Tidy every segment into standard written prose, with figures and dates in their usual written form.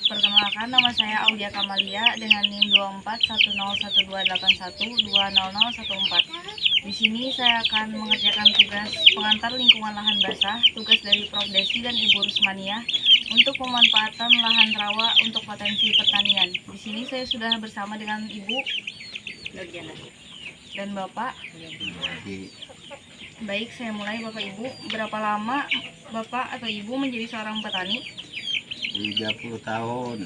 Perkenalkan, nama saya Audia Kamalia dengan NIM 24101281200014. Di sini saya akan mengerjakan tugas pengantar lingkungan lahan basah, tugas dari Prof Desi dan Ibu Rusmania untuk pemanfaatan lahan rawa untuk potensi pertanian. Di sini saya sudah bersama dengan Ibu dan Bapak. Baik, saya mulai. Bapak Ibu, berapa lama Bapak atau Ibu menjadi seorang petani? 30 tahun.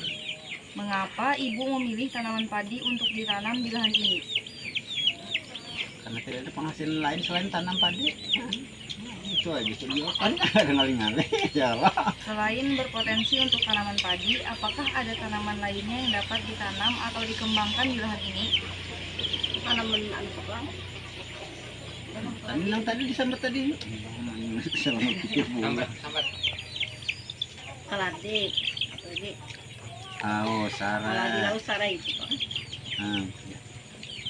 Mengapa Ibu memilih tanaman padi untuk ditanam di lahan ini? Karena tidak ada penghasilan lain selain tanam padi. Itu aja jawaban, ada ngalih-ngalih. Ya Allah. Selain berpotensi untuk tanaman padi, apakah ada tanaman lainnya yang dapat ditanam atau dikembangkan di lahan ini? Tanaman apa? Tadi disambat tadi. Selama pikir bunga. Keladi, Sarah. itu Pak.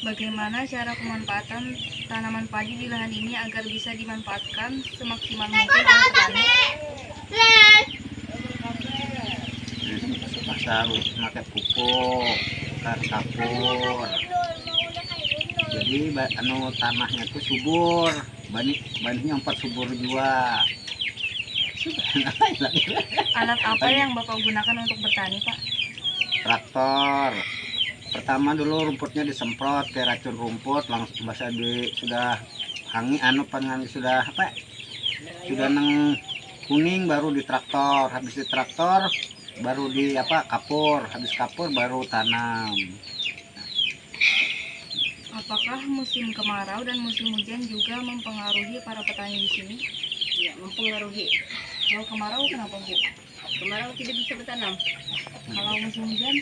Bagaimana cara pemanfaatan tanaman padi di lahan ini agar bisa dimanfaatkan semaksimal mungkin oleh petani? Pasar pakai pupuk, kapur. Jadi tanahnya itu subur, banyak 4 subur juga. Alat apa yang Bapak gunakan untuk bertani, Pak? Traktor. Pertama dulu rumputnya disemprot ke racun rumput, langsung sudah sudah neng kuning baru di traktor. Habis di traktor baru di kapur. Habis kapur baru tanam. Apakah musim kemarau dan musim hujan juga mempengaruhi para petani di sini? Ya, mempengaruhi. Kalau kemarau kenapa, Bu? Kemarau tidak bisa bertanam. Kalau musim hujan?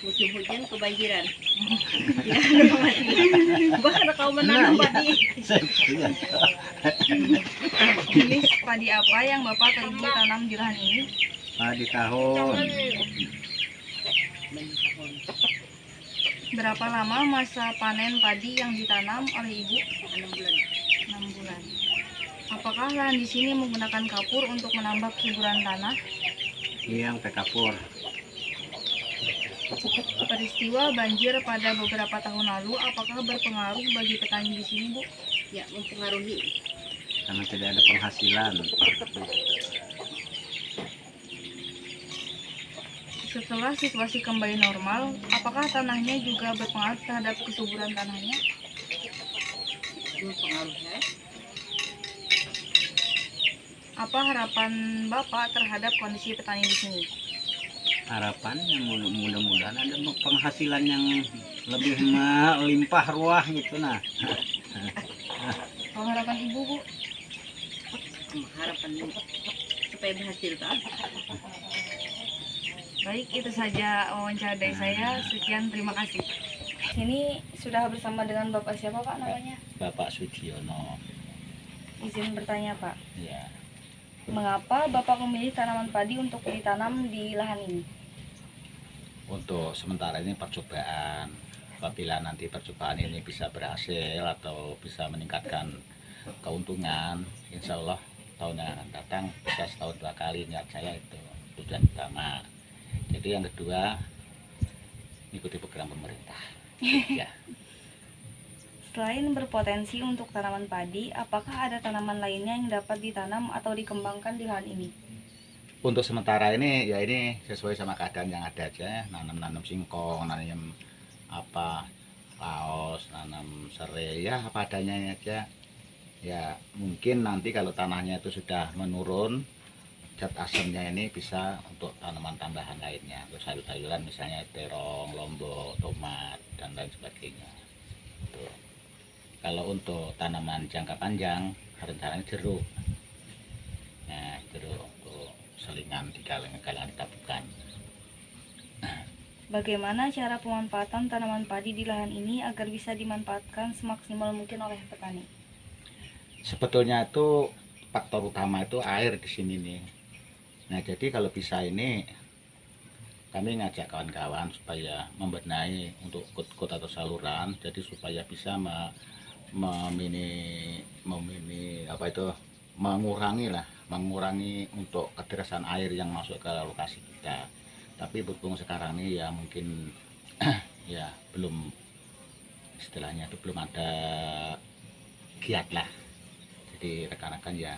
Musim hujan kebanjiran. Tidak ada penghasilan. Bahkan kau menanam padi. Jenis padi apa yang Bapak atau Ibu tanam di lahan ini? Padi tahun. Berapa lama masa panen padi yang ditanam oleh Ibu? 6 bulan. 6 bulan. Apakah lahan di sini menggunakan kapur untuk menambah kesuburan tanah? Iya, pakai kapur. Peristiwa banjir pada beberapa tahun lalu, apakah berpengaruh bagi petani di sini, Bu? Ya, mempengaruhi. Karena tidak ada penghasilan. Setelah situasi kembali normal, apakah tanahnya juga berpengaruh terhadap kesuburan tanahnya? Mempengaruhi. Apa harapan Bapak terhadap kondisi petani di sini? Harapannya mudah-mudahan ada penghasilan yang lebih melimpah ruah gitu nah. Kalau harapan Ibu, Bu? Harapan supaya berhasil Pak. Baik, itu saja wawancara dari saya. Sekian, terima kasih. Ini sudah bersama dengan Bapak siapa, Pak, namanya? Bapak Sujiono. Izin bertanya, Pak. Ya. Mengapa Bapak memilih tanaman padi untuk ditanam di lahan ini? Untuk sementara ini percobaan. Apabila nanti percobaan ini bisa berhasil atau bisa meningkatkan keuntungan, insya Allah tahun yang akan datang bisa setahun 2 kali. Niat saya itu tujuan utama. Jadi yang kedua, ikuti program pemerintah. Ya. Selain berpotensi untuk tanaman padi, apakah ada tanaman lainnya yang dapat ditanam atau dikembangkan di lahan ini? Untuk sementara ini, ya ini sesuai sama keadaan yang ada aja. Nanam singkong, nanam laos, nanam serai, ya apa adanya aja. Ya mungkin nanti kalau tanahnya itu sudah menurun, zat asamnya ini bisa untuk tanaman tambahan lainnya. Untuk sayur-sayuran misalnya terong, lombok, tomat, dan lain sebagainya. Tuh. Kalau untuk tanaman jangka panjang, rencananya jeruk. Nah, jeruk untuk selingan di kalangan tabukan. Bagaimana cara pemanfaatan tanaman padi di lahan ini agar bisa dimanfaatkan semaksimal mungkin oleh petani? Sebetulnya itu faktor utama itu air di sini nih. Nah, jadi kalau bisa ini kami ngajak kawan-kawan supaya membenahi untuk kot atau saluran, jadi supaya bisa mengurangi untuk kederasan air yang masuk ke lokasi kita. Tapi berhubung sekarang ini ya mungkin ya belum, istilahnya itu belum ada giat lah. Jadi rekan-rekan ya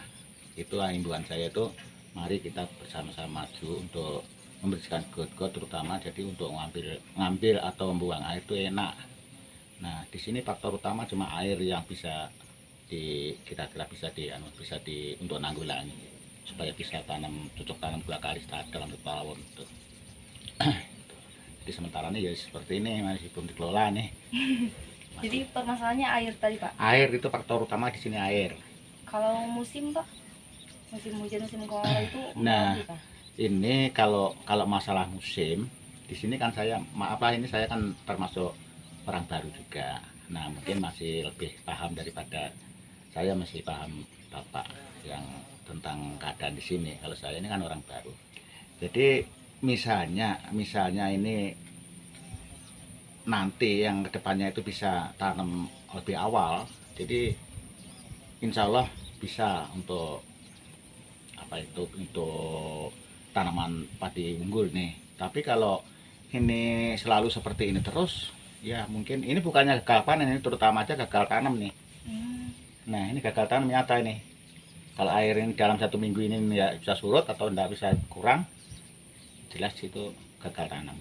itu himbauan saya itu, mari kita bersama-sama maju untuk membersihkan got-got, terutama jadi untuk ngambil atau membuang air itu enak. Nah di sini faktor utama cuma air yang bisa kira-kira bisa di untuk nanggulangi supaya bisa cocok tanam 2 kali dalam 1 tahun tuh. Jadi sementara ini ya seperti ini, masih belum dikelola nih. Jadi permasalahannya air tadi Pak. Air itu faktor utama di sini, air. Kalau musim Pak, musim hujan, musim kemarau itu Nah, gimana, Pak? ini kalau masalah musim di sini kan saya ini saya kan termasuk orang baru juga. Nah mungkin masih lebih paham daripada saya, masih paham Bapak yang tentang keadaan di sini. Kalau saya ini kan orang baru. Jadi misalnya ini nanti yang kedepannya itu bisa tanam lebih awal, jadi insya Allah bisa untuk untuk tanaman padi unggul nih. Tapi kalau ini selalu seperti ini terus, ya mungkin ini bukannya gagal panen, ini terutama aja gagal tanam nih. Nah ini gagal tanam nyata ini. Kalau air ini dalam 1 minggu ini ya bisa surut atau tidak bisa kurang, jelas itu gagal tanam.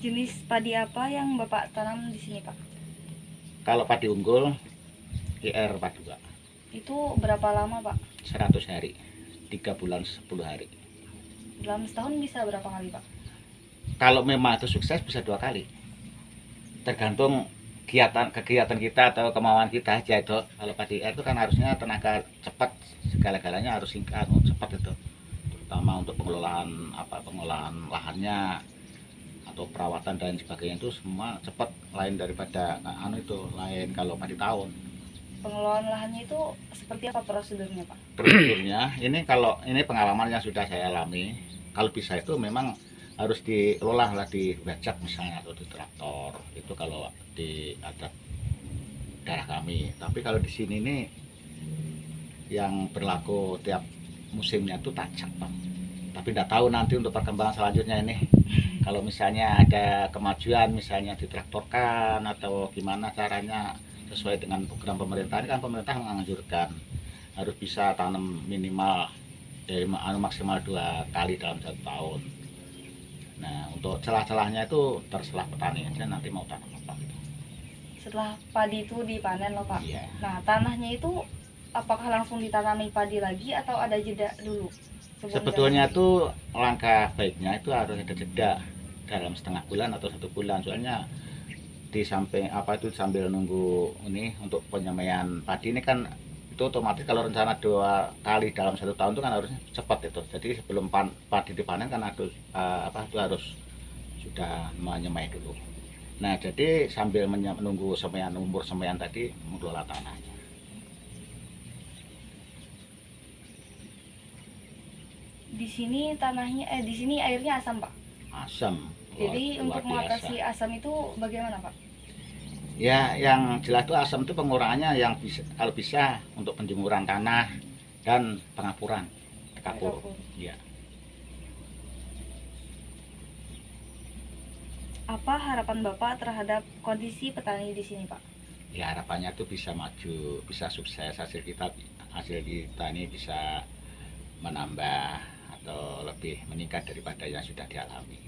Jenis padi apa yang Bapak tanam di sini Pak? Kalau padi unggul IR42 Itu berapa lama Pak? 100 hari, 3 bulan 10 hari. Dalam setahun bisa berapa kali Pak? Kalau memang itu sukses bisa 2 kali, tergantung kegiatan kita atau kemauan kita aja itu. Kalau padi IR itu kan harusnya tenaga cepat, segala-galanya harus singkat, cepat itu, terutama untuk pengelolaan lahannya atau perawatan dan sebagainya, itu semua cepat, lain daripada lain kalau padi tahun. Pengelolaan lahannya itu seperti apa prosedurnya Pak? Prosedurnya kalau ini pengalaman yang sudah saya alami, kalau bisa itu memang harus dikelola lah, dibajak misalnya atau di traktor itu kalau di adat daerah kami. Tapi kalau di sini nih yang berlaku tiap musimnya itu tajak Pak. Tapi tidak tahu nanti untuk perkembangan selanjutnya ini, kalau misalnya ada kemajuan misalnya ditraktorkan atau gimana caranya sesuai dengan program pemerintah. Ini kan pemerintah menganjurkan harus bisa tanam minimal dari maksimal 2 kali dalam 1 tahun. Nah untuk celah-celahnya itu terserah petani aja nanti mau tanam apa gitu. Setelah padi itu dipanen loh Pak. Iya. Nah tanahnya itu apakah langsung ditanami padi lagi atau ada jeda dulu? Sebetulnya itu langkah baiknya itu harus ada jeda dalam 1/2 bulan atau 1 bulan, soalnya di samping sambil nunggu ini untuk penyemaian padi ini kan itu otomatis kalau rencana 2 kali dalam 1 tahun itu kan harusnya cepat itu. Jadi sebelum padi dipanen kan harus itu harus sudah menyemai dulu. Nah jadi sambil menunggu umur semaian tadi, mengelola tanahnya. Di sini tanahnya di sini airnya asam Pak. Asam. Jadi Luar untuk mengatasi biasa. asam itu bagaimana Pak? Ya, yang jelas itu asam itu pengurangannya yang bisa, kalau bisa untuk penjemuran tanah dan pengapuran, kapur. Ya. Apa harapan Bapak terhadap kondisi petani di sini Pak? Ya harapannya itu bisa maju, bisa sukses, hasil kita ini bisa menambah atau lebih meningkat daripada yang sudah dialami.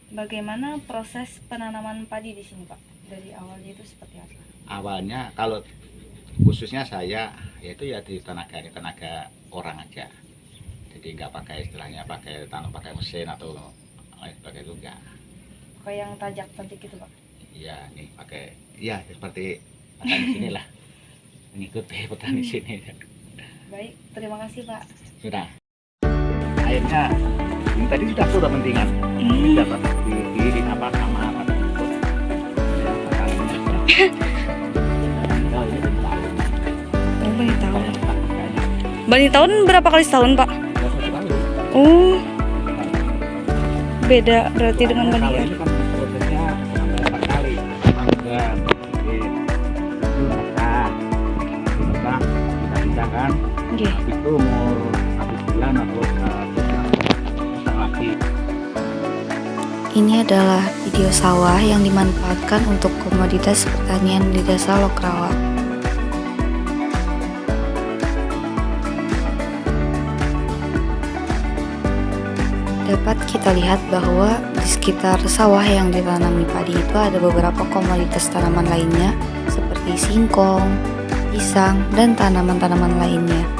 Bagaimana proses penanaman padi di sini Pak? Dari awalnya itu seperti apa? Awalnya kalau khususnya saya yaitu ya di tenaga orang aja. Jadi nggak pakai istilahnya tanam pakai mesin atau lain sebagainya, itu enggak. Kayak yang tajak-tajak gitu Pak? Iya nih pakai, ya seperti petani sini lah, mengikuti petani sini. Baik, terima kasih Pak. Sudah. Airnya ini tadi sudah turun pentingan. Dapat di apa sama apa itu. Ya, Oh, bani tahun. Bani tahun berapa kali setahun Pak? Oh, beda berarti dengan bani kalau air. ini kan prosesnya sampai 4 kali. Kita pisahkan. Oke. Itu umur 1 bulan Ini adalah video sawah yang dimanfaatkan untuk komoditas pertanian di Desa Lokrawa. Dapat kita lihat bahwa di sekitar sawah yang ditanami padi itu ada beberapa komoditas tanaman lainnya seperti singkong, pisang, dan tanaman-tanaman lainnya.